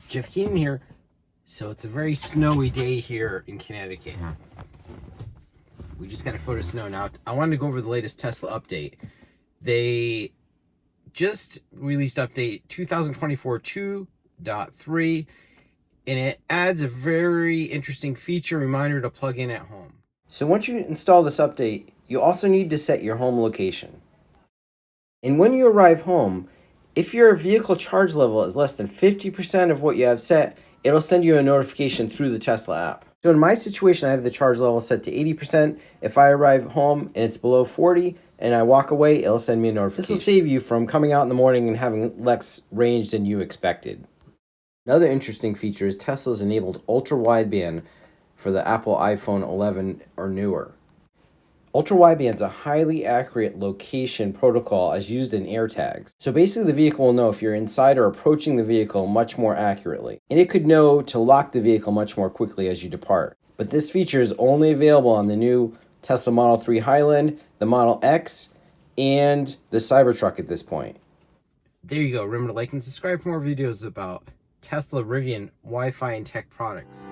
Jeff Keenan here. So it's a very snowy day here in Connecticut. We just got a foot of snow. Now, I wanted to go over the latest Tesla update. They just released update 2024 2.3, and it adds a very interesting feature reminder to plug in at home. So once you install this update, you also need to set your home location. And when you arrive home, if your vehicle charge level is less than 50% of what you have set, it'll send you a notification through the Tesla app. So in my situation, I have the charge level set to 80%. If I arrive home and it's below 40 and I walk away, it'll send me a notification. This will save you from coming out in the morning and having less range than you expected. Another interesting feature is Tesla's enabled Ultra-Wideband for the Apple iPhone 11 or newer. Ultra-Wideband is a highly accurate location protocol as used in AirTags. So basically the vehicle will know if you're inside or approaching the vehicle much more accurately. And it could know to lock the vehicle much more quickly as you depart. But this feature is only available on the new Tesla Model 3 Highland, the Model X, and the Cybertruck at this point. There you go. Remember to like and subscribe for more videos about Tesla, Rivian, Wi-Fi, and tech products.